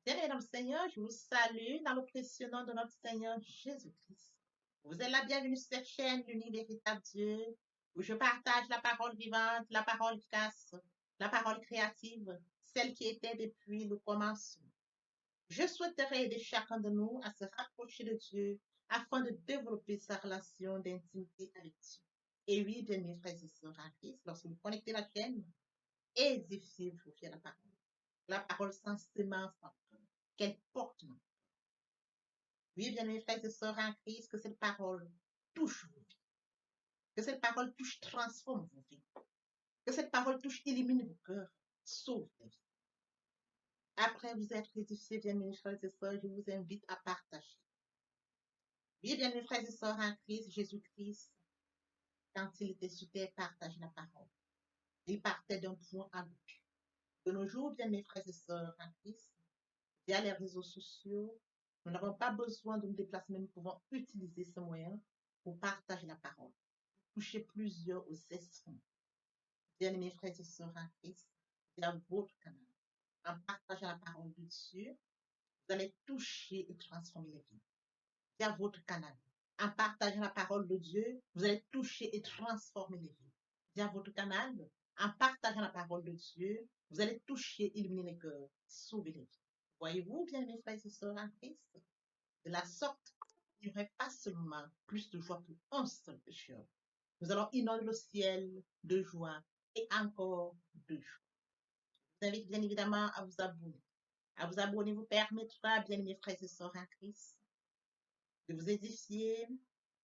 Bien-aimés dans le Seigneur, je vous salue dans le précieux nom de notre Seigneur Jésus-Christ. Vous êtes la bienvenue sur cette chaîne, l'unique véritable Dieu, où je partage la parole vivante, la parole efficace, la parole créative, celle qui était depuis le commencement. Je souhaiterais aider chacun de nous à se rapprocher de Dieu afin de développer sa relation d'intimité avec Dieu. Et oui, bien-aimés frères et sœurs en Christ, lorsque vous connectez la chaîne, édifiez-vous sur la parole. La parole sans semence en cœur, qu'elle porte. Oui, bien-aimés frères et sœurs en Christ, que cette parole touche vos vies, que cette parole touche, transforme vos vies, que cette parole touche, illumine vos cœurs, sauve les vies. Après vous être édifiés, bien-aimés frères et sœurs, je vous invite à partager. Oui, bien-aimés frères et sœurs en Christ, Jésus-Christ, quand il était sur terre, partage la parole. Il partait d'un point à l'autre. De nos jours, bien-aimés frères et sœurs en Christ, via les réseaux sociaux, nous n'avons pas besoin de nous déplacer, mais nous pouvons utiliser ce moyen pour partager la parole, toucher plusieurs aux esprits. Bien-aimés frères et sœurs en Christ, via votre canal, en partageant la parole de Dieu, vous allez toucher et transformer les vies. Via votre canal, en partageant la parole de Dieu, vous allez toucher et transformer les vies. Via votre canal, en partageant la parole de Dieu, vous allez toucher, illuminer les cœurs, sauver les vies. Voyez-vous, bien-aimés frères et sœurs en Christ, de la sorte, il n'y aurait pas seulement plus de joie pour un seul pécheur. Nous allons inonder le ciel de joie et encore de joie. Je vous invite bien évidemment à vous abonner. À vous abonner vous permettra, bien aimés frères et sœurs en Christ, de vous édifier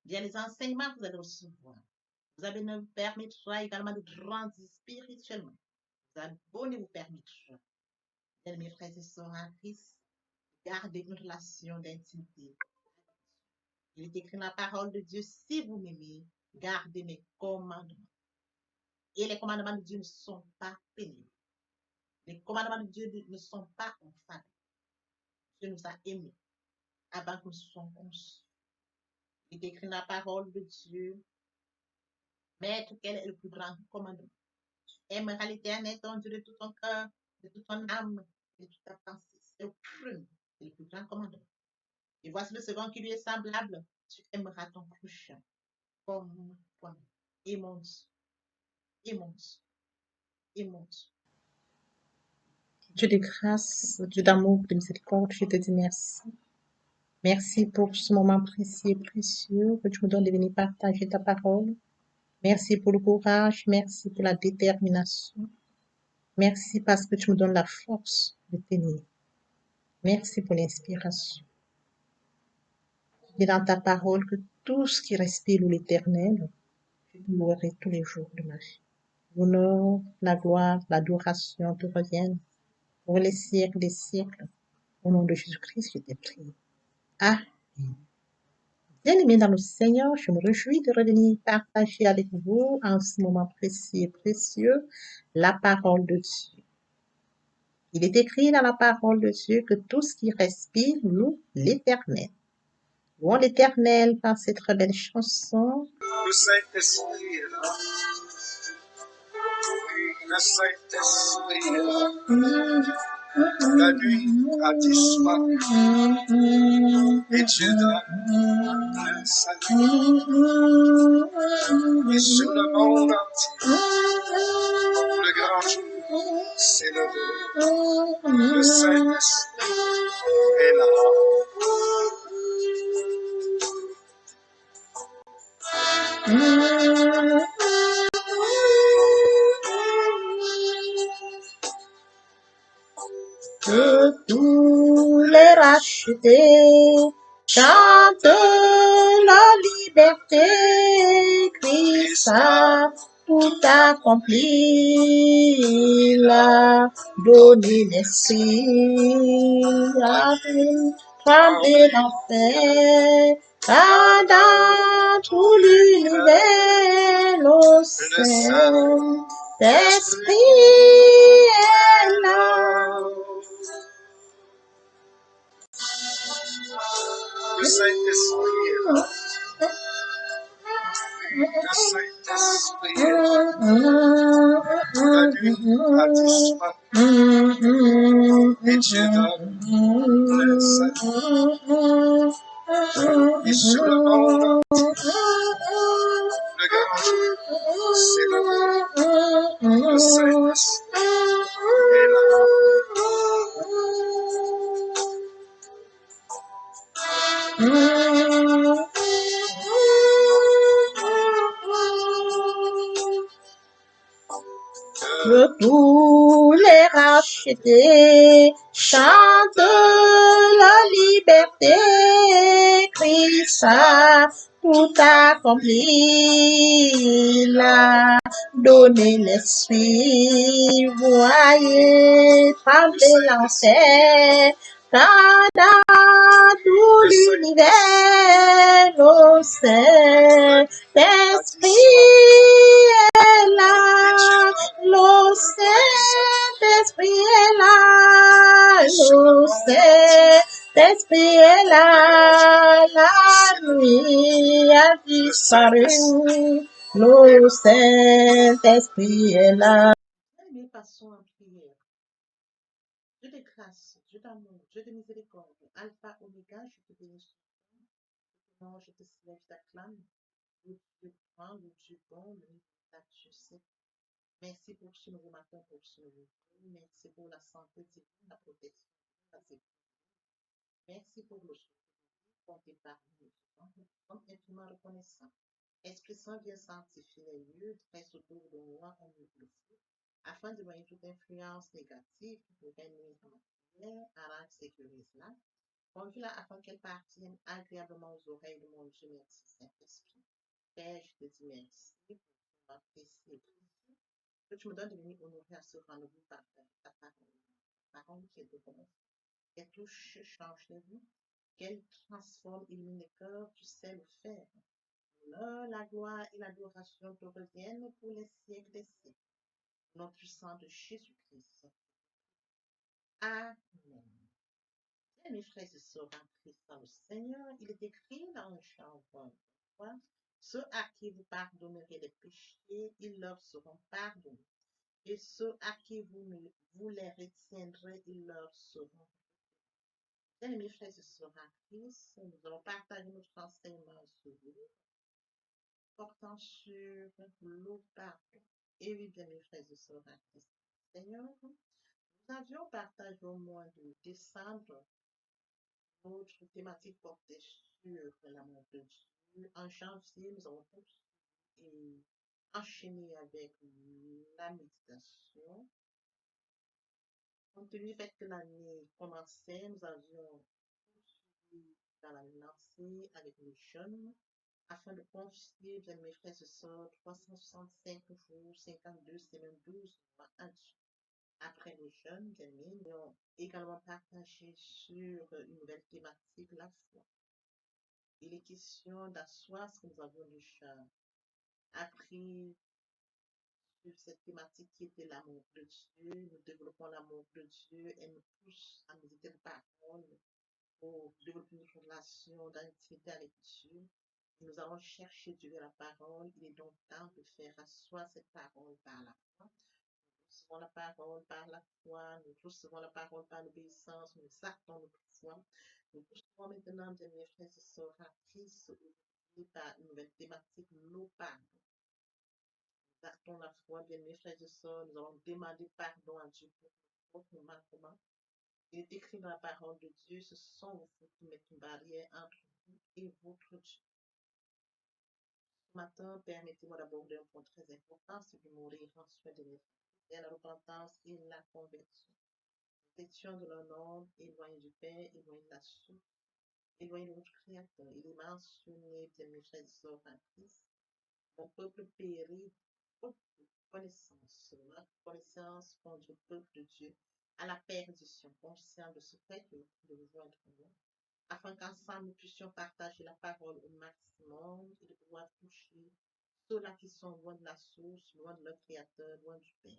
via les enseignements que vous allez recevoir. Vous abonner vous permettra également de grandir spirituellement. Vous abonner vous permettra, bien aimés frères et sœurs en Christ, de garder une relation d'intimité. Il est écrit dans la parole de Dieu, si vous m'aimez, gardez mes commandements. Et les commandements de Dieu ne sont pas pénibles. Les commandements de Dieu ne sont pas infâmes. Dieu nous a aimés avant que nous soyons conçus. Il est écrit dans la parole de Dieu, Maître, quel est le plus grand commandement? Tu aimeras l'Éternel, ton Dieu, de tout ton cœur, de toute ton âme, et de toute ta pensée. C'est le premier, c'est le plus grand commandement. Et voici le second qui lui est semblable. Tu aimeras ton prochain comme toi-même. Et mon Dieu, et mon Dieu, et mon Dieu. Dieu de grâce, Dieu d'amour, de miséricorde, je te dis merci. Merci pour ce moment précieux et précieux que tu me donnes de venir partager ta parole. Merci pour le courage, merci pour la détermination. Merci parce que tu me donnes la force de tenir. Merci pour l'inspiration. Et dans ta parole que tout ce qui respire l'Éternel, je te louerai tous les jours de ma vie. L'honneur, la gloire, l'adoration te reviennent pour les siècles des siècles. Au nom de Jésus-Christ, je t'ai prié. Amen. Bien-aimés dans le Seigneur, je me réjouis de revenir partager avec vous en ce moment précieux et précieux la parole de Dieu. Il est écrit dans la parole de Dieu que tout ce qui respire loue l'Éternel. Louons l'Éternel par cette très belle chanson. Le Saint-Esprit est là. Le Saint-Esprit est là. La nuit a disparu et Dieu donne le salut. Et sur le monde entier, le grand jour s'est levé. Le Saint-Esprit est là. Que tous les rachetés chantent la liberté, Christ a tout accompli, il a donné l'esprit, a tremblé l'enfer, car dans tout l'univers, le Saint-Esprit est là. Le Saint-Esprit est là. Le Saint-Esprit est là. La nuit a disparu Et Dieu donne plein salut. Et sur le monde, le grand jour, c'est le Saint-Esprit est là. Que tous les rachetés chantent la liberté. Christ a tout accompli. Il a donné l'esprit. Voyez trembler l'enfer. Quand dans tout l'univers, le Saint-Esprit est là. Le Saint-Esprit est là. Le Saint-Esprit est là. La nuit a disparu. Le Saint-Esprit est là. Mais passons en prière. Dieu de grâce, Dieu d'amour, Dieu de miséricorde, Alpha, Oméga, je te bénis. Non, je te célèbre, je t'acclame. Le Dieu grand, le Dieu bon, le Dieu saint. Merci pour ce nouveau matin, pour ce nouveau jour. Merci pour la santé divine, la protection, la sécurité. Merci pour le jour. Comptez par nous. Nous sommes infiniment reconnaissants. Esprit Saint, viens sanctifier les lieux, reste autour de moi en nous le feu, afin de voir toute influence négative pour régner dans ma prière, arrange, sécurise-la. Conduis-la afin qu'elle parvienne agréablement aux oreilles de mon Dieu. Merci, Saint-Esprit. Père, je te dis merci pour ton apprécié. Que tu me donnes de venir honorer à ce rendez-vous par ta parole qui est de bon, qu'elle touche, change les vies, qu'elle transforme, illumine les cœurs, tu sais le faire. L'honneur, la gloire et l'adoration te reviennent pour les siècles des siècles. Notre sang de Jésus-Christ. Amen. Et mes frères et sœurs en Christ dans le Seigneur, il est écrit dans Jean 23, ceux à qui vous pardonnerez les péchés, ils leur seront pardonnés. Et ceux à qui vous les retiendrez, ils leur seront. Bien, mes frères et sœurs en Christ, nous allons partager notre enseignement sur portant sur le pardon. Et oui, bien, mes frères et sœurs en Christ, Seigneur, nous avions partagé au mois de décembre notre thématique portait sur l'amour de Dieu. En janvier, nous avons enchaîné avec la méditation. Compte tenu du fait que l'année commençait, nous avions poursuivi dans la lancée avec les jeunes afin de confier, bien mes frères et sœurs, 365 jours, 52 semaines, 12 mois à Dieu. Après les jeunes, bien aimés, nous avons également partagé sur une nouvelle thématique, la foi. Il est question d'asseoir ce que nous avons déjà appris sur cette thématique qui était l'amour de Dieu. Nous développons l'amour de Dieu et nous pousse à méditer la parole pour développer une relation d'intimité avec Dieu. Nous allons chercher Dieu dans la parole. Il est donc temps de faire asseoir cette parole par la foi. Nous recevons la parole par la foi. Nous recevons la parole par l'obéissance. Nous actons notre foi. Nous recevons maintenant, bien mes frères et sœurs, à Christ par une nouvelle thématique, le pardon. Nous actons la foi, bien mes frères et sœurs. Nous allons demander pardon à Dieu pour notre manquement. Il est écrit dans la parole de Dieu, ce sont vous qui mettez une barrière entre vous et votre Dieu. Ce matin, permettez-moi d'aborder un point très important, c'est de mourir en soin de l'esprit, la repentance et la conversion. Nous étions de l'un homme, éloigné du Père, éloigné de la source, éloigné de notre Créateur. Il est mentionné, bien mes frères et sœurs en Christ, mon peuple périt faute de connaissance. La connaissance conduit le peuple de Dieu à la perdition, conscient de ce fait que nous devons être loin, afin qu'ensemble nous puissions partager la parole au maximum et de pouvoir toucher ceux-là qui sont loin de la source, loin de leur Créateur, loin du Père.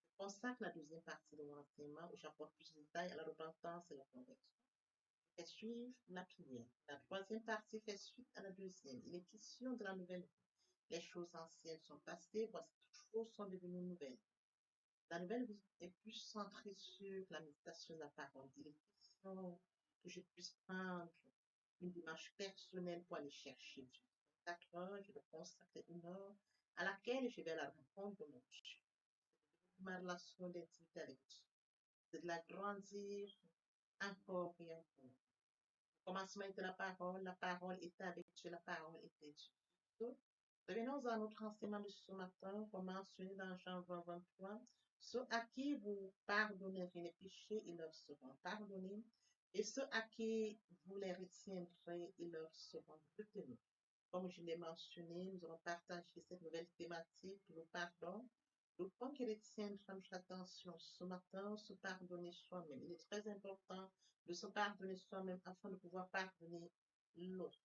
Je consacre la deuxième partie de mon enseignement où j'apporte plus de détails à la repentance et la conversion. Fait suivre la prière. La troisième partie fait suite à la deuxième. Il est question de la nouvelle vie. Les choses anciennes sont passées, voici toutes choses sont devenues nouvelles. La nouvelle vie est plus centrée sur la méditation de la parole. Il est question que je puisse prendre une démarche personnelle pour aller chercher Dieu. 4 heures, je vais consacrer 1 heure à laquelle je vais la rencontre de mon Dieu. Ma relation d'intimité avec Dieu. C'est de l'agrandir encore et encore. Au commencement était la parole était avec Dieu, la parole était Dieu. Donc, revenons à notre enseignement de ce matin, comme mentionné dans Jean 20, 23. Ceux à qui vous pardonnerez les péchés, ils leur seront pardonnés. Et ceux à qui vous les retiendrez, ils leur seront retenus. Comme je l'ai mentionné, nous allons partager cette nouvelle thématique, le pardon. Le point qui retient notre attention ce matin, se pardonner soi-même. Il est très important de se pardonner soi-même afin de pouvoir pardonner l'autre.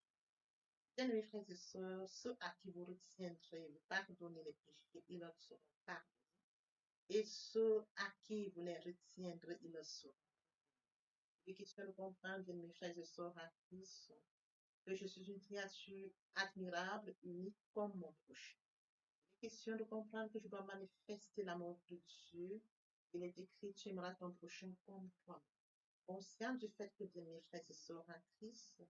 Bien, mes frères et sœurs, ceux à qui vous retiendrez, vous pardonnez les péchés, ils leur seront pardonnés. Et ceux à qui vous les retiendrez, ils leur seront. Il est question de comprendre, bien, mes frères et sœurs en Christ, que je suis une créature admirable, unique comme mon prochain. Il est question de comprendre que je dois manifester l'amour de Dieu. Il est écrit, tu aimeras ton prochain comme toi. Conscient du fait que, bien, mes frères et sœurs en Christ,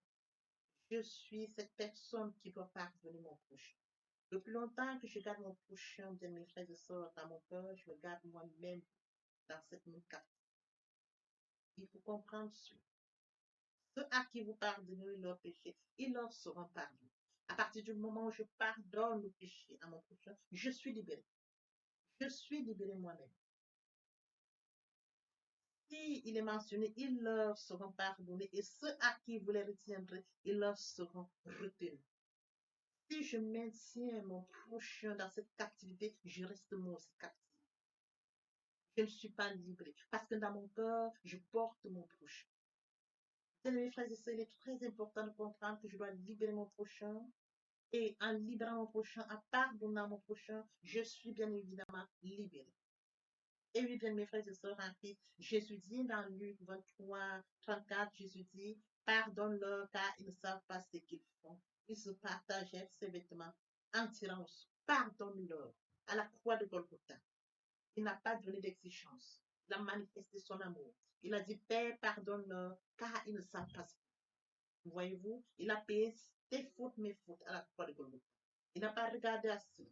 je suis cette personne qui doit pardonner mon prochain. Le plus longtemps que je garde mon prochain, bien, mes frères et sœurs, dans mon cœur, je me garde moi-même dans cette même captivité. Il faut comprendre cela. Ceux à qui vous pardonnez leurs péchés, ils leur seront pardonnés. À partir du moment où je pardonne le péché à mon prochain, je suis libéré. Je suis libéré moi-même. Si il est mentionné, ils leur seront pardonnés et ceux à qui vous les retiendrez, ils leur seront retenus. Si je maintiens mon prochain dans cette captivité, je reste moi aussi captif. Je ne suis pas libre parce que dans mon cœur, je porte mon prochain. Mes frères et sœurs, il est très important de comprendre que je dois libérer mon prochain. Et en libérant mon prochain, en pardonnant mon prochain, je suis bien évidemment libéré. Et oui, bien mes frères et sœurs en Christ, Jésus dit dans Luc 23, 34, Jésus dit, pardonne-leur car ils ne savent pas ce qu'ils font. Ils se partageaient ses vêtements en tirant au sort. Pardonne-leur à la croix de Golgotha. Il n'a pas donné d'exigence. Il a manifesté son amour. Il a dit, Père, pardonne-leur car ils ne savent pas ce qu'ils font. Voyez-vous, il a payé tes fautes, mes fautes à la croix de Golgotha. Il n'a pas regardé à cela.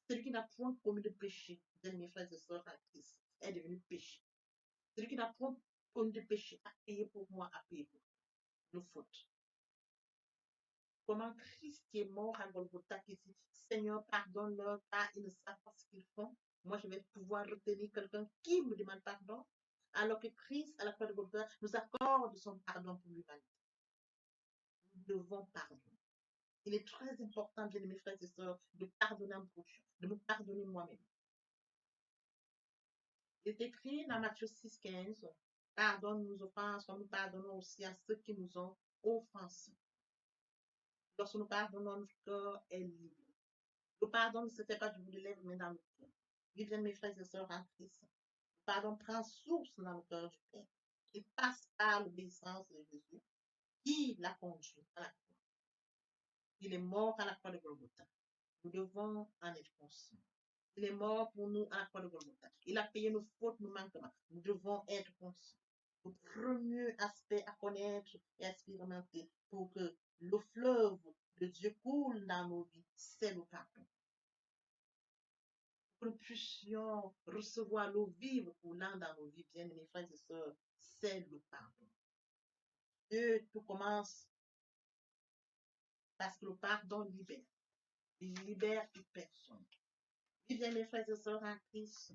Celui qui n'a point commis de péché, mes frères et sœurs en Christ, est devenu péché. Celui qui n'a point commis de péché a payé pour moi, a payé pour nos fautes. Comment Christ qui est mort à Golgotha qui dit, Seigneur, pardonne-leur car ils ne savent pas ce qu'ils font. Moi, je vais pouvoir retenir quelqu'un qui me demande pardon, alors que Christ, à la croix de Golgotha, nous accorde son pardon pour l'humanité. Nous devons pardonner. Il est très important, bien mes frères et sœurs, de pardonner un prochain, de me pardonner moi-même. Il est écrit dans Matthieu 6, 15, pardonne nos offenses, comme nous pardonnons aussi à ceux qui nous ont offensés. Lorsque nous pardonnons, notre cœur est libre. Le pardon ne se fait pas du bout de lèvres, mais dans le cœur. Oui, bien, mes frères et sœurs en Christ. Le pardon prend source dans le cœur du Père. Il passe par l'obéissance de Jésus qui l'a conduit à la croix. Il est mort à la croix de Golgotha. Nous devons en être conscients. Il est mort pour nous à la croix de Golgotha. Il a payé nos fautes, nos manquements. Nous devons être conscients. Le premier aspect à connaître et à expérimenter pour que le fleuve de Dieu coule dans nos vies, c'est le pardon. Pour que nous puissions recevoir l'eau vive coulant dans nos vies, bien mes frères et sœurs, c'est le pardon. Et tout commence parce que le pardon libère. Il libère toute personne. Bien mes frères et sœurs en Christ,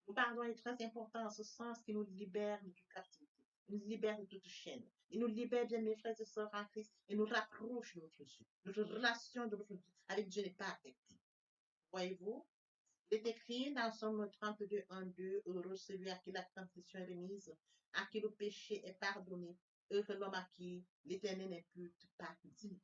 le pardon est très important en ce sens qu'il nous libère de toute captivité. Il nous libère de toute chaîne. Il nous libère, bien mes frères et sœurs en Christ, et nous rapproche de notre Dieu. Notre relation de notre Dieu avec Dieu n'est pas affectée. Voyez-vous, il est écrit dans Somme 32, 1, 2, heureux celui à qui la transgression est remise, à qui le péché est pardonné, heureux l'homme à qui l'Éternel n'impute pas d'iniquité.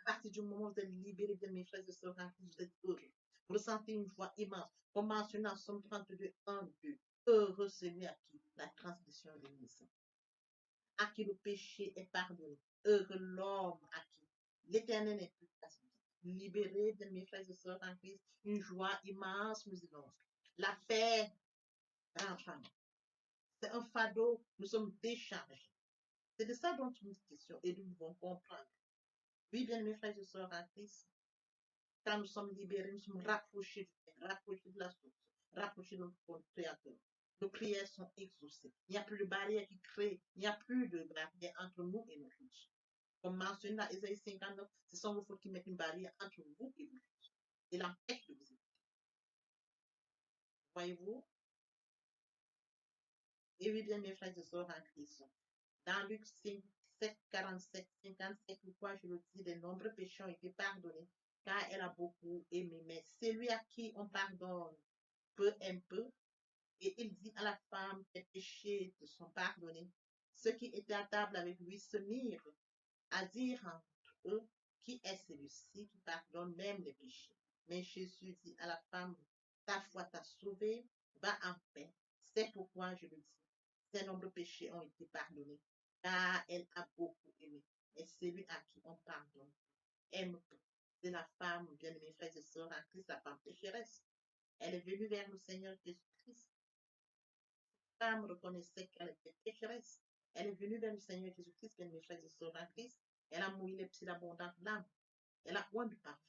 À partir du moment où vous êtes libérés, bien mes frères et sœurs en Christ, vous êtes heureux. Vous ressentez une joie immense. Comme mentionné dans Somme 32, 1, 2. Heureux celui à qui la transgression est remise, à qui le péché est pardonné. Heureux l'homme à qui l'Éternel n'est plus facile. Libérés de mes frères et sœurs en Christ, une joie immense nous innonce. La paix affamés. C'est un fardeau, nous sommes déchargés. C'est de ça dont nous question et nous devons comprendre. Oui, bien mes frères et sœurs en Christ, quand nous sommes libérés, nous sommes rapprochés du Père, rapprochés de la source, rapprochés de notre Créateur. Nos prières sont exaucées. Il n'y a plus de barrière qui crée, il n'y a plus de barrière entre nous et nos Dieu. Comme mentionné dans Ésaïe 59, ce sont vos fautes qui mettent une barrière entre vous et vous. Et l'empêche de vous écouter. Voyez-vous? Et oui, bien mes frères et sœurs en Christ. Dans Luc 5, 7, 47, 57, pourquoi je le dis, les nombreux péchés ont été pardonnés, car elle a beaucoup aimé. Mais celui à qui on pardonne peu un peu, et il dit à la femme, tes péchés te sont pardonnés. Ceux qui étaient à table avec lui se mirent à dire entre eux, qui est celui-ci qui pardonne même les péchés? Mais Jésus dit à la femme, ta foi t'a sauvée, va en paix. C'est pourquoi je le dis. Ses nombreux péchés ont été pardonnés, car elle a beaucoup aimé. Et celui à qui on pardonne aime peu. C'est la femme, bien mes frères et sœurs, en Christ, la femme pécheresse. Elle est venue vers le Seigneur Jésus-Christ. La femme reconnaissait qu'elle était pécheresse. Elle est venue vers le Seigneur Jésus-Christ, bien mes frères et sœurs en Christ. Elle a mouillé les pieds d'abondante l'âme. Elle a oint du parfum.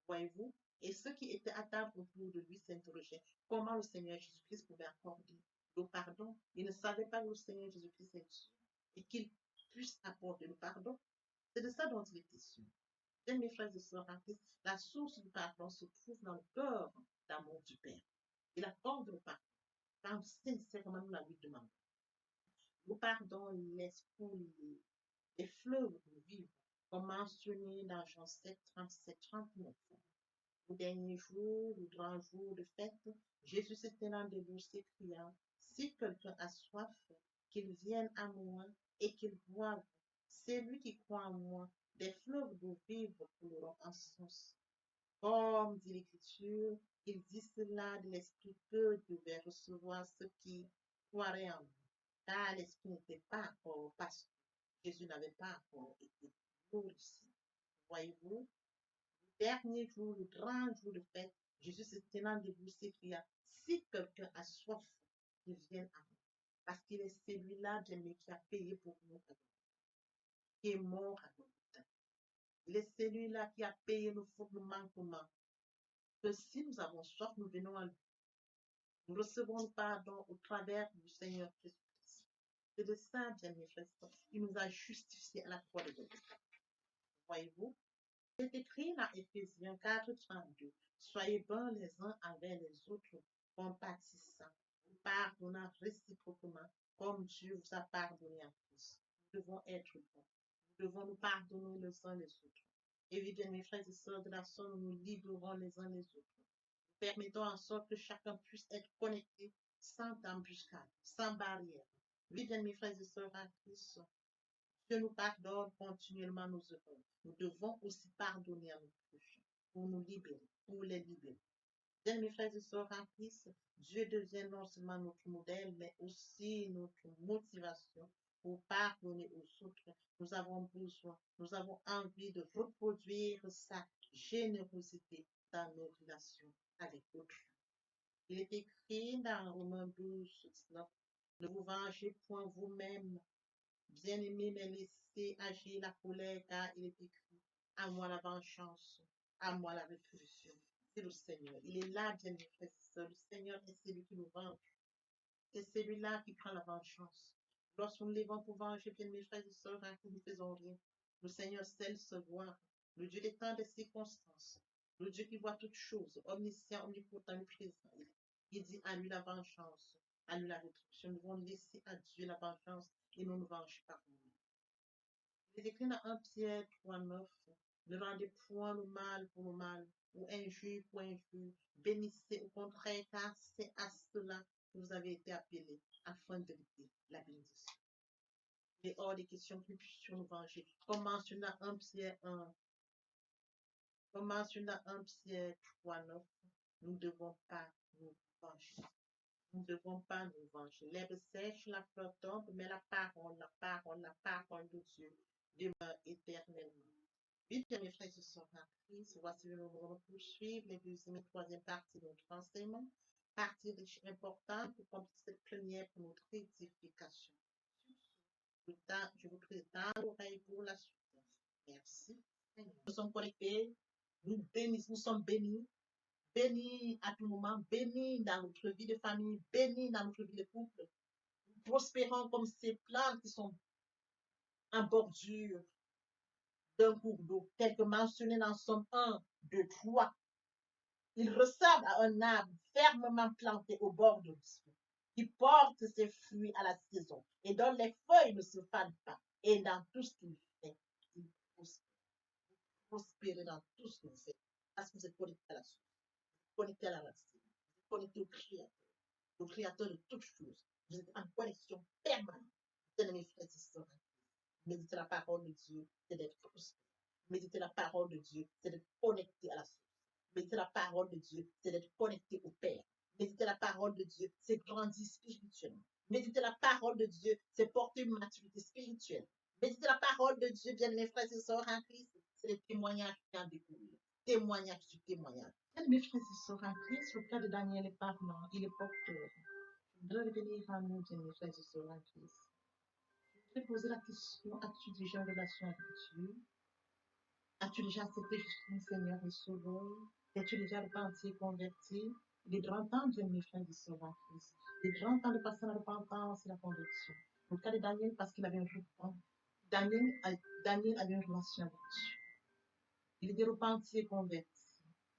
Voyez-vous? Et ceux qui étaient à table autour de lui s'interrogeaient comment le Seigneur Jésus-Christ pouvait accorder le pardon. Ils ne savaient pas que le Seigneur Jésus-Christ est Dieu et qu'il puisse apporter le pardon. C'est de ça dont il est question. Bien, mes frères et sœurs en Christ, la source du pardon se trouve dans le cœur d'amour du Père. Il accorde le pardon quand sincèrement nous la lui demandons. Le pardon laisse couler les fleuves de vivre, comme mentionné dans Jean 7, 37, 39. Au dernier jour, le grand jour de fête, Jésus se tenant debout s'écria, si quelqu'un a soif, qu'il vienne à moi et qu'il boive. Celui qui croit en moi, des fleuves d'eau vive couleront en source. Comme dit l'Écriture, il dit cela de l'Esprit que devait recevoir ceux qui croiraient en lui. Car l'Esprit n'était pas encore, parce que Jésus n'avait pas encore été glorifié. Voyez-vous, le dernier jour, le grand jour de fête, Jésus se tenant debout s'écria, si quelqu'un a soif, qu'il vienne à moi. Parce qu'il est celui-là, bien-aimé, qui a payé pour nous, qui est mort à notre temps. Il est celui-là qui a payé nos fautes, nos manquements. Que si nous avons soif, nous venons à lui. Nous recevons le pardon au travers du Seigneur Jésus-Christ. C'est de ça, bien mes frères, il nous a justifiés à la croix de Golgotha. Voyez-vous? C'est écrit dans Éphésiens 4, 32. Soyez bons les uns avec les autres, compatissants, pardonnant réciproquement, comme Dieu vous a pardonné en Christ. Nous devons être bons. Nous devons nous pardonner les uns les autres. Et oui, bien mes frères et sœurs, de la sorte, nous nous libérons les uns les autres. Permettons en sorte que chacun puisse être connecté sans embuscade, sans barrière. Oui, bien mes frères et sœurs en Christ, Dieu nous pardonne continuellement nos erreurs. Nous devons aussi pardonner à nos prochains pour nous libérer, pour les libérer. Bien mes frères et sœurs en Christ, Dieu devient non seulement notre modèle, mais aussi notre motivation pour pardonner aux autres. Nous avons besoin, nous avons envie de reproduire sa générosité dans nos relations avec autrui. Il est écrit dans Romains 12, 19, ne vous vengez point vous-même, bien-aimés, mais laissez agir la colère, car il est écrit, à moi la vengeance, à moi la rétribution. C'est le Seigneur. Il est là, bien-aimés, frères et sœurs. Le Seigneur est celui qui nous venge. C'est celui-là qui prend la vengeance. Lorsque nous levons pour venger, bien mes frères et sœurs, nous ne faisons rien. Le Seigneur seul se voit. Le Dieu des temps des circonstances. Le Dieu qui voit toutes choses. Omniscient, omnipotent, omniprésent. Il dit à lui la vengeance, à lui la rétribution. Nous devons laisser à Dieu la vengeance et non nous venger par nous. Il est écrit dans 1 Pierre 3, 9. Ne rendez point le mal pour le mal, ou injure pour injure. Bénissez au contraire, car c'est à cela que vous avez été appelés, afin de hériter la bénédiction. Il est hors des questions que nous puissions nous venger. Comme mentionné dans 1 Pierre 1, comme mentionné dans 1 Pierre 3, 9, nous ne devons pas nous venger. Nous ne devons pas nous venger. L'herbe sèche, la fleur tombe, mais la parole de Dieu demeure éternellement. Oui, bien mes frères et sœurs en Christ, voici nous allons poursuivre les deuxième et troisième parties de notre enseignement. partie riche importante pour qu'on puisse être plénière pour notre édification. Je vous présente l'oreille pour la suite. Merci. Nous sommes connectés, nous bénissons, nous sommes bénis, bénis à tout moment, bénis dans notre vie de famille, bénis dans notre vie de couple. Nous prospérons comme ces plantes qui sont en bordure d'un cours d'eau, tel que mentionné dans Somme 1, 2, 3. Il ressemble à un arbre fermement planté au bord de l'eau, qui porte ses fruits à la saison et dont les feuilles ne se fanent pas. Et dans tout ce qu'il fait, il prospère dans tout ce qu'il fait. Parce que vous êtes connecté à la source, connecté à la racine, vous êtes connecté au Créateur de toutes choses. Vous êtes en connexion permanente. Bien-aimés frères et sœurs, méditer la parole de Dieu, c'est d'être prospère. Méditer la parole de Dieu, c'est d'être connecté à la source. Méditer la parole de Dieu, c'est d'être connecté au Père. Méditer la parole de Dieu, c'est grandir spirituellement. Méditer la parole de Dieu, c'est porter une maturité spirituelle. Méditer la parole de Dieu, bien mes frères et sœurs en Christ, c'est le témoignage qui en découle. Témoignage sur témoignage. Bien mes frères et sœurs en Christ, le cas de Daniel est parlant, il est porteur. Je voudrais revenir à nous, bien mes frères et sœurs en Christ. Je voudrais poser la question, as-tu déjà une relation avec Dieu? As-tu déjà accepté Jésus Seigneur et Sauveur? Es-tu déjà repenti et converti? Il est grand temps de mes frères et sœurs en Christ. Il est grand temps de passer la repentance et la conversion. Dans le cas de Daniel, parce qu'il avait un repent. Daniel avait une relation avec Dieu. Il était repenti et converti.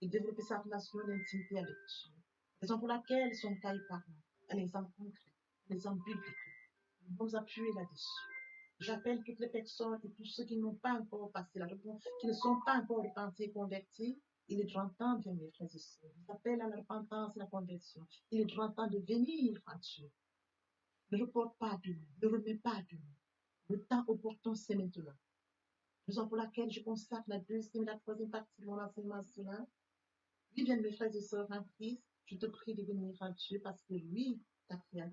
Il développait sa relation d'intimité avec Dieu. Raison pour laquelle son cas est parlant. Un exemple concret, un exemple biblique. Nous devons appuyer là-dessus. J'appelle toutes les personnes et tous ceux qui n'ont pas encore passé la repentance, qui ne sont pas encore repentis et convertis. Il est grand temps, bien mes frères et sœurs. J'appelle à la repentance et la conversion. Il est grand temps de venir à Dieu. Ne reporte pas demain, ne remets pas demain. Le temps opportun, c'est maintenant. Raison pour laquelle je consacre la deuxième et la troisième partie de mon enseignement sur cela. Oui, bien mes frères et sœurs en Christ, je te prie de venir à Dieu parce que lui t'a créé à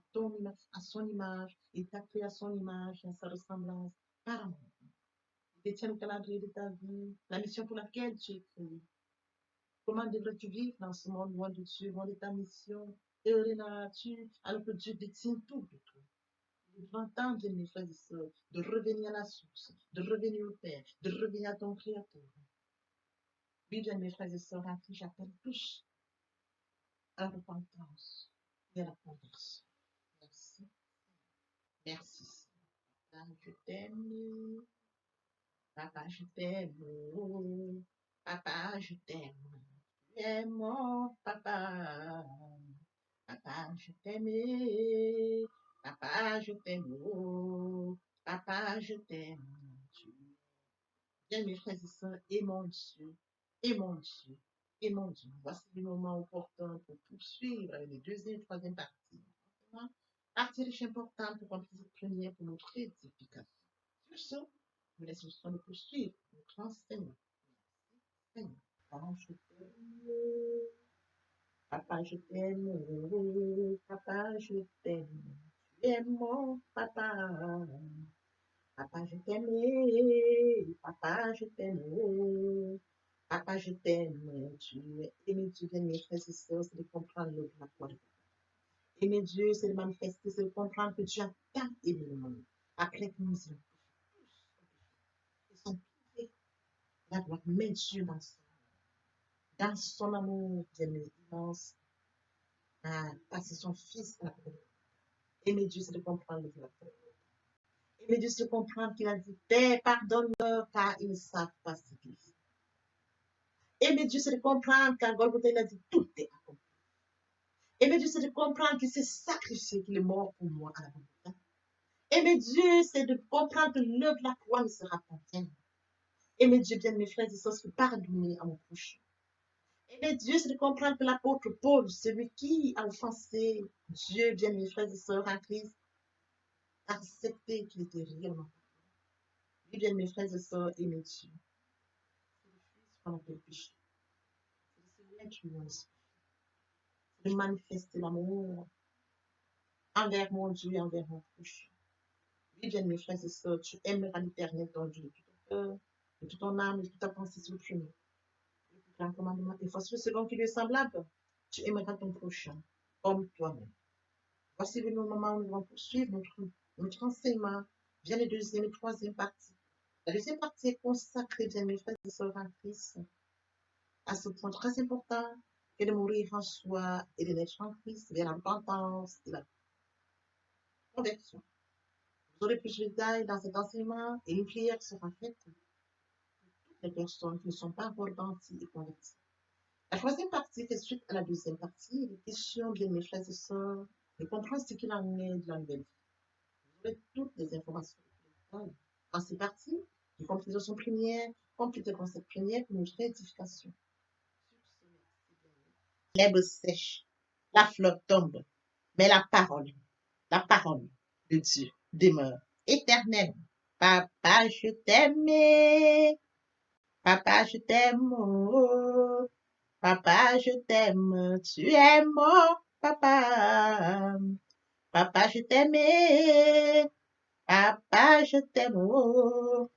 son image, il t'a créé à son image et à sa ressemblance par amour. Il détient le calendrier de ta vie, la mission pour laquelle tu es créé. Comment devrais-tu vivre dans ce monde loin de Dieu, loin de ta mission? Heureux dans la nature, alors que Dieu détient tout de toi. Il est grand temps, bien mes frères et sœurs, de revenir à la source, de revenir au Père, de revenir à ton Créateur. Oui, bien mes frères et sœurs, en Christ, j'appelle tous à la repentance et à la conversion. Merci. Merci. Papa, je t'aime. Papa, je t'aime. Papa, je t'aime. Tu es mon papa. Papa, je t'aime. Papa, je t'aime. Papa, je t'aime. Bien, mes frères et sœurs, et mon Dieu, et mon Dieu, et mon Dieu. Voici le moment opportun pour poursuivre les deuxième et troisième parties. Partie riche importante pour qu'on puisse être première pour notre édification. Sur ce, nous laissons le temps de poursuivre notre enseignement. Merci, Seigneur. Papa, je t'aime. Papa, je t'aime. Tu es mon papa. Papa, je t'aime. Papa, je t'aime. Papa, je t'aime. Tu es aimé, tu viens, mes frères et sœurs, c'est de comprendre le la foi. Aimer Dieu, c'est de manifester, c'est de comprendre que Dieu a tant aimé le monde. Après que nous sommes ils sont privés d'avoir mis Dieu dans son amour, bien immense, à passer son fils à la croix. Aimer Dieu, c'est de comprendre le foi. Aimer Dieu, c'est de comprendre qu'il a dit, Père, pardonne-leur, car ils ne savent pas ce qu'ils font. Aimer Dieu, c'est de comprendre qu'à Golgotha, il a dit, tout est accompli. Aimer Dieu, c'est de comprendre qu'il s'est sacrifié, qu'il est mort pour moi à la Golgotha. Aimer Dieu, c'est de comprendre que l'œuvre de la croix ne sera pas vaine. Aimer Dieu, bien mes frères et sœurs, c'est pardonner à mon prochain. Aimer Dieu, c'est de comprendre que l'apôtre Paul, celui qui a offensé Dieu, bien mes frères et sœurs en Christ, a accepté qu'il était réellement. Oui, bien mes frères et sœurs, aimer Dieu. C'est le Fils qu'on appelle péché. C'est le Seigneur qui nous inspire. C'est de manifester l'amour envers mon Dieu et envers mon prochain. Oui, bien mes frères et sœurs, tu aimeras l'Éternel ton Dieu de tout ton cœur, de toute ton âme, de toute ta pensée sur le premier. Un commandement. Il faut suivre selon qui lui est semblable. Tu aimeras ton prochain comme toi-même. Voici le moment où nous allons poursuivre notre enseignement via les deuxième et troisième parties. La deuxième partie est consacrée, bien mes frères et sœurs en Christ, à ce point très important que de mourir en soi et de naître en Christ vers la repentance et la conversion. Vous aurez plus de détails dans cet enseignement et une prière sera faite pour toutes les personnes qui ne sont pas repenties et converties. La troisième partie fait suite à la deuxième partie. Il est question, bien mes frères et sœurs, de comprendre ce qu'il en est de la nouvelle vie. Vous aurez toutes les informations dans ces parties qui complètent son première, compléteront cette première pour notre édification. L'herbe sèche, la fleur tombe, mais la parole de Dieu demeure éternelle. Papa, je t'aime. Papa, je t'aime. Oh. Papa, je t'aime. Tu es mon papa. Papa, je t'aime. Papa, je t'aime. Oh.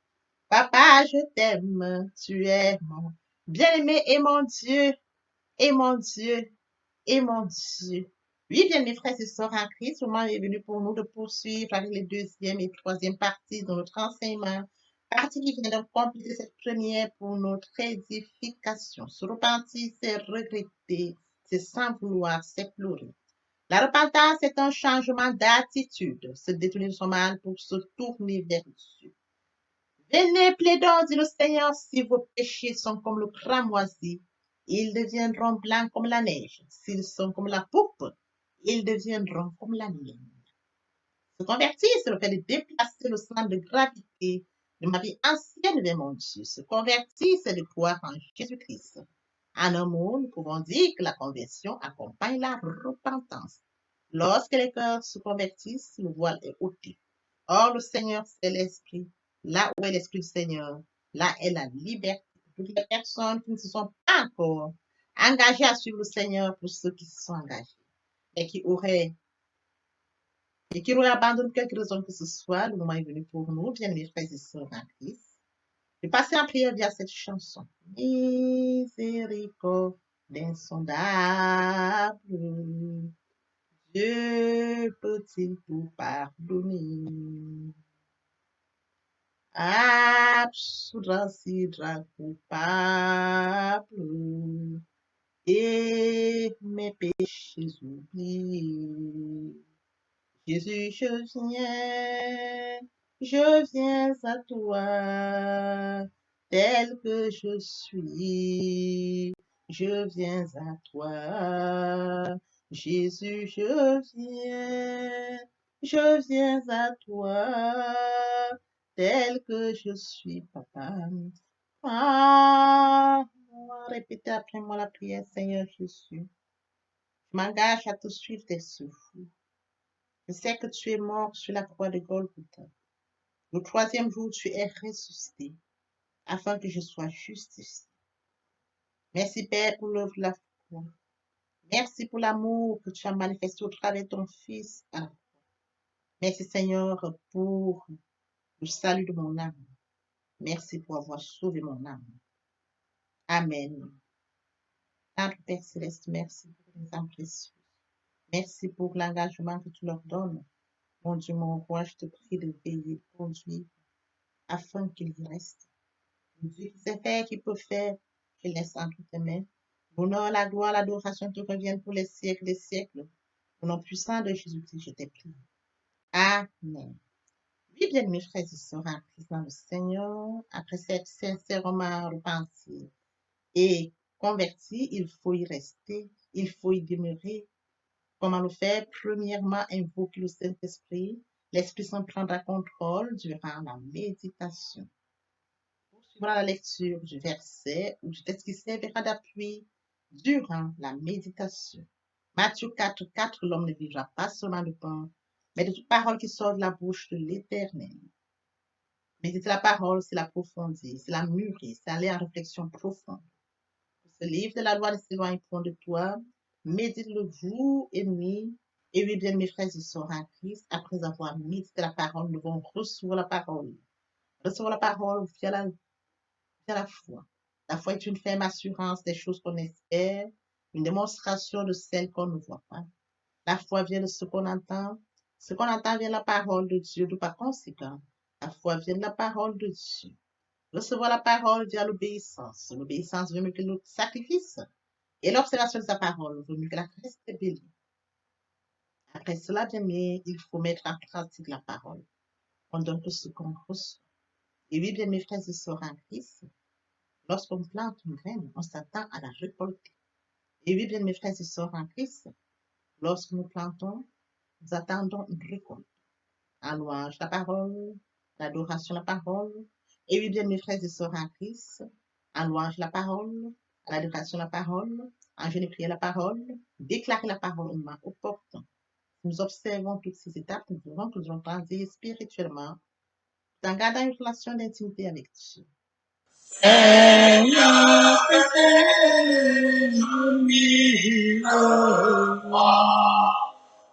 Papa, je t'aime. Tu es mon bien-aimé et mon Dieu. Et mon Dieu. Et mon Dieu. Oui, bien mes frères et sœurs en Christ, le moment est venu pour nous de poursuivre avec les deuxième et troisième parties de notre enseignement. Partie qui vient de compléter cette première pour notre édification. Se repentir, c'est regretter, c'est sans vouloir, c'est pleurer. La repentance est un changement d'attitude, se détourner de son mal pour se tourner vers Dieu. Venez, plaidons, dit le Seigneur, si vos péchés sont comme le cramoisi, ils deviendront blancs comme la neige. S'ils sont comme la poupe, ils deviendront comme la laine. Se convertir, c'est le fait de déplacer le centre de gravité de ma vie ancienne vers mon Dieu. Se convertir, c'est de croire en Jésus-Christ. En un mot, nous pouvons dire que la conversion accompagne la repentance. Lorsque les cœurs se convertissent, le voile est ôté. Or, le Seigneur, c'est l'Esprit. Là où est l'Esprit du Seigneur, là est la liberté. Toutes les personnes qui ne se sont pas encore engagées à suivre le Seigneur, pour ceux qui se sont engagés et qui auraient abandonné quelque raison que ce soit, le moment est venu pour nous, bien mes frères et sœurs en Christ, de passer en prière via cette chanson. Miséricorde insondable, Dieu peut-il tout pardonner? Absoudra sidra coupable et mes péchés oubliés. Jésus, je viens à toi, tel que je suis. Je viens à toi, Jésus, je viens à toi, tel que je suis, papa. Ah, répétez après moi la prière, Seigneur Jésus. Je m'engage à te suivre tes souffles. Je sais que tu es mort sur la croix de Golgotha. Le troisième jour, tu es ressuscité, afin que je sois justifié. Merci, Père, pour l'œuvre de la foi. Merci pour l'amour que tu as manifesté au travers de ton Fils. Merci, Seigneur, pour le salut de mon âme. Merci pour avoir sauvé mon âme. Amen. Notre Père Céleste, merci pour les âmes précieuses. Merci pour l'engagement que tu leur donnes. Mon Dieu, mon roi, je te prie de veiller, conduire, afin qu'ils y restent. Dieu qui sait faire, qui peut faire, je laisse entre tes mains. L'honneur, la gloire, l'adoration te reviennent pour les siècles des siècles. Au nom puissant de Jésus-Christ, je t'ai prié. Amen. Oui, bien, mes frères et sœurs en Christ dans le Seigneur, après s'être sincèrement repenti et converti, il faut y rester, il faut y demeurer. Comment le faire? Premièrement, invoquer le Saint-Esprit. L'Esprit Saint prendra contrôle durant la méditation. Poursuivra la lecture du verset ou du texte qui servira d'appui durant la méditation. Matthieu 4:4, l'homme ne vivra pas seulement de pain, mais de toute parole qui sort de la bouche de l'Éternel. Méditer la parole, c'est l'approfondir, c'est la mûrir, c'est aller en réflexion profonde. Ce livre de la loi ne s'éloigne point de toi. Médite-le jour et nuit. Et oui, bien, mes frères et sœurs en Christ, après avoir médité la parole, nous devons recevoir la parole. Recevoir la parole via la foi. La foi est une ferme assurance des choses qu'on espère, une démonstration de celles qu'on ne voit pas. La foi vient de ce qu'on entend. Ce qu'on entend vient de la parole de Dieu, de par conséquent. La foi vient de la parole de Dieu. Recevoir la parole via l'obéissance. L'obéissance veut mieux que le sacrifice. Et l'observation de sa parole vaut mieux que la Christ bénie. Après cela, bien aimé, il faut mettre en pratique la parole. On donne tout ce qu'on reçoit. Et oui, bien mes frères et sœurs en Christ, lorsqu'on plante une graine, on s'attend à la récolter. Et oui, bien mes frères et sœurs en Christ, lorsque nous plantons, nous attendons une récolte. En louange la parole, l'adoration la parole. Et oui, bien mes frères et sœurs en Christ, en louange la parole, à l'adoration la parole, en jeûne et prière la parole, déclarer la parole au moment opportun. Nous observons toutes ces étapes, nous devons que nous allons grandir spirituellement, en gardant une relation d'intimité avec Dieu. Seigneur,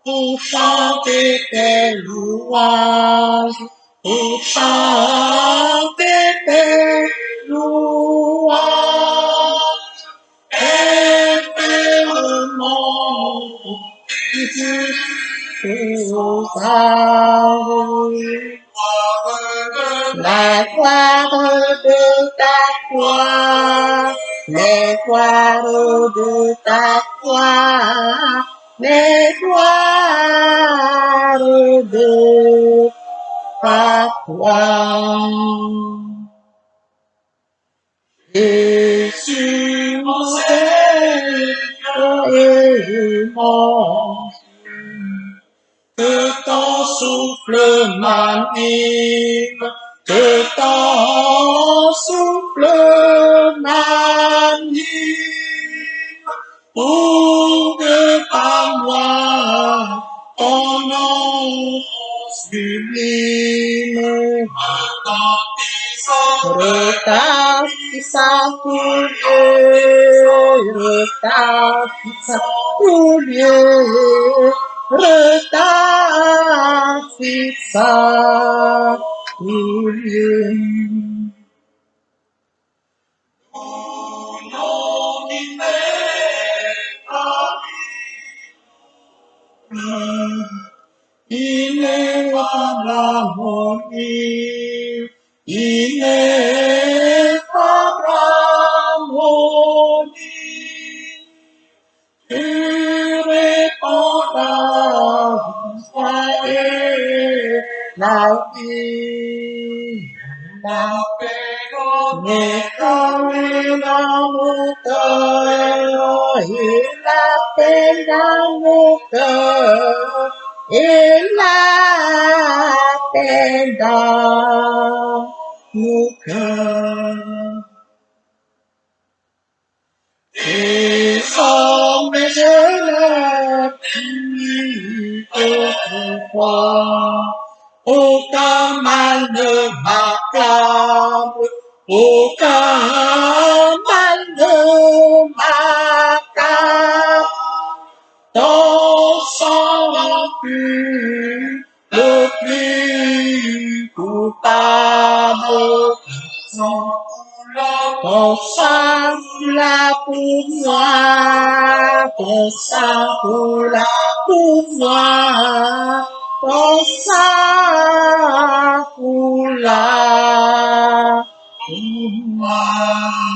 pour chanter tes louanges, pour chanter tes louanges, éternellement, la gloire de ta gloire, les gloires de ta gloire, les gloires de ta gloire. Jésus, mon Seigneur et mon que ton souffle m'anime, que ton souffle m'anime, pour que par moi ton nom sublime retentissant pour Dieu, retentissant pour Dieu, retentissant pour Dieu. Au nom ineffable harmonie, ineffable harmonie, tu réponds et la vie, la paix dans mon cœur, et la paix dans mon cœur, et la paix dans mon cœur. Et sans mes élèves, autrefois, aucun mal ne m'accable, aucun mal ne m'accable. Ton sang pur, le plus coupable, ton sang là pour moi, ton sang là pour moi, ton sang là pour moi.